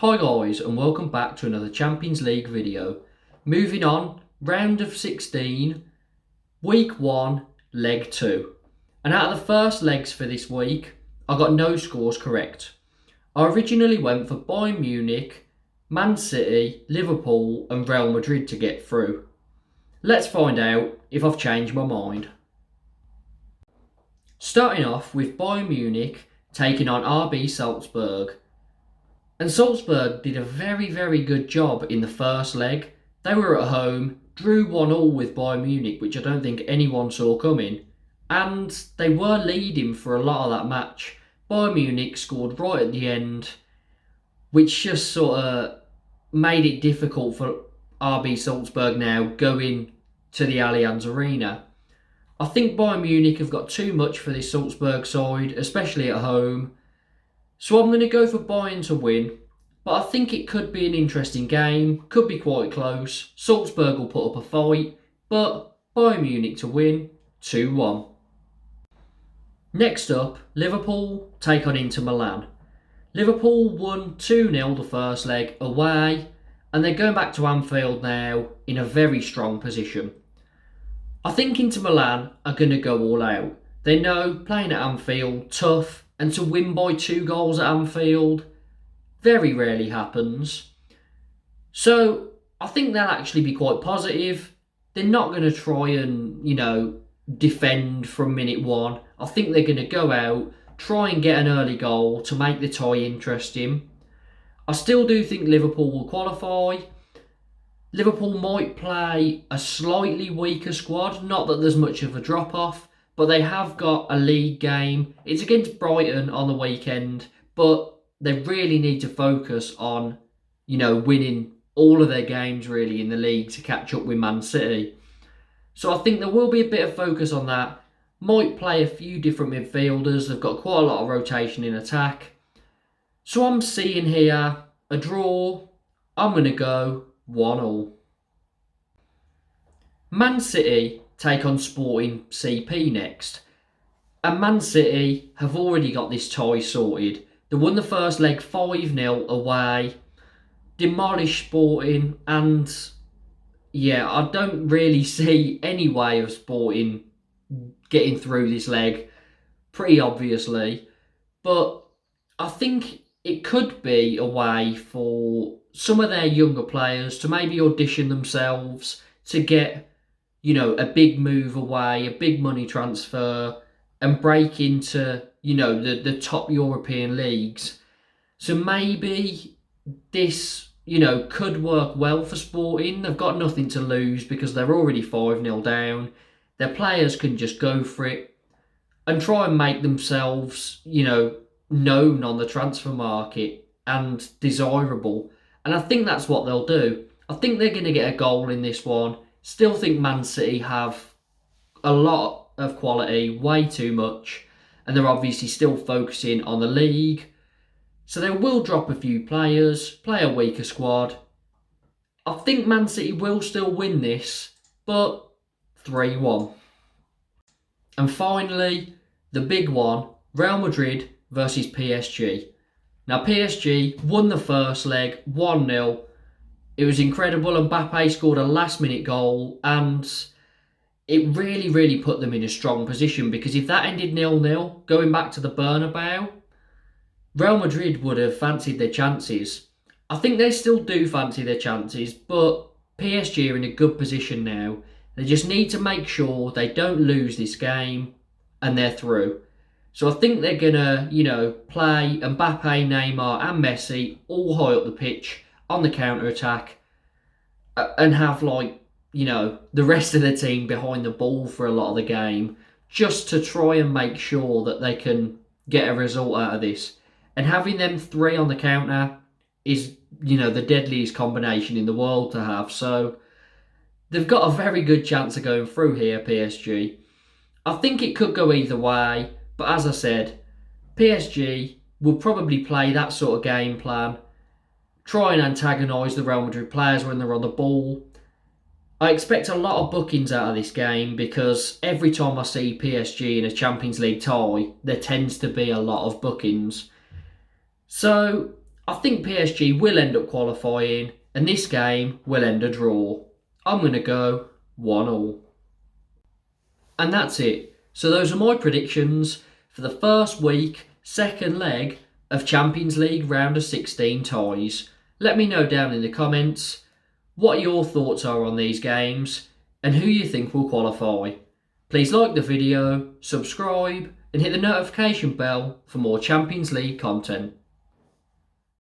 Hi guys, and welcome back to another Champions League video. Moving on, round of 16, week 1, leg 2. And out of the first legs for this week, I got no scores correct. I originally went for Bayern Munich, Man City, Liverpool and Real Madrid to get through. Let's find out if I've changed my mind. Starting off with Bayern Munich taking on RB Salzburg. And Salzburg did a very good job in the first leg. They were at home, drew 1-1 with Bayern Munich, which I don't think anyone saw coming. And they were leading for a lot of that match. Bayern Munich scored right at the end, which just sort of made it difficult for RB Salzburg now going to the Allianz Arena. I think Bayern Munich have got too much for this Salzburg side, especially at home. So I'm going to go for Bayern to win, but I think it could be an interesting game, could be quite close. Salzburg will put up a fight, but Bayern Munich to win, 2-1. Next up, Liverpool take on Inter Milan. Liverpool won 2-0 the first leg away, and they're going back to Anfield now in a very strong position. I think Inter Milan are going to go all out. They know playing at Anfield, tough, and to win by 2 goals at Anfield very rarely happens. So I think they'll actually be quite positive. They're not going to try and, defend from minute 1. I think they're going to go out, try and get an early goal to make the tie interesting. I still do think Liverpool will qualify. Liverpool might play a slightly weaker squad, not that there's much of a drop-off, but they have got a league game. It's against Brighton on the weekend, but they really need to focus on, winning all of their games really in the league to catch up with Man City. So I think there will be a bit of focus on that. Might play a few different midfielders. They've got quite a lot of rotation in attack. So I'm seeing here a draw. I'm going to go 1-1. Man City take on Sporting CP next. And Man City have already got this tie sorted. They won the first leg 5-0 away, demolished Sporting, and I don't really see any way of Sporting getting through this leg, pretty obviously. But I think it could be a way for some of their younger players to maybe audition themselves to get a big move away, a big money transfer, and break into, the top European leagues. So maybe this, could work well for Sporting. They've got nothing to lose because they're already 5-0 down. Their players can just go for it and try and make themselves, known on the transfer market and desirable. And I think that's what they'll do. I think they're going to get a goal in this one. Still think Man City have a lot of quality, way too much, and they're obviously still focusing on the league. So they will drop a few players, play a weaker squad. I think Man City will still win this, but 3-1. And finally, the big one, Real Madrid versus PSG. Now PSG won the first leg 1-0. It was incredible. Mbappe scored a last-minute goal, and it really put them in a strong position, because if that ended 0-0, going back to the Bernabeu, Real Madrid would have fancied their chances. I think they still do fancy their chances, but PSG are in a good position now. They just need to make sure they don't lose this game, and they're through. So I think they're going to, play Mbappe, Neymar and Messi all high up the pitch on the counter-attack, and have the rest of the team behind the ball for a lot of the game, just to try and make sure that they can get a result out of this. And having them 3 on the counter is, the deadliest combination in the world to have. So they've got a very good chance of going through here, PSG. I think it could go either way, but as I said, PSG will probably play that sort of game plan, try and antagonise the Real Madrid players when they're on the ball. I expect a lot of bookings out of this game, because every time I see PSG in a Champions League tie, there tends to be a lot of bookings. So I think PSG will end up qualifying, and this game will end a draw. I'm going to go 1-1. And that's it. So those are my predictions for the first week, second leg of Champions League round of 16 ties. Let me know down in the comments what your thoughts are on these games and who you think will qualify. Please like the video, subscribe and hit the notification bell for more Champions League content.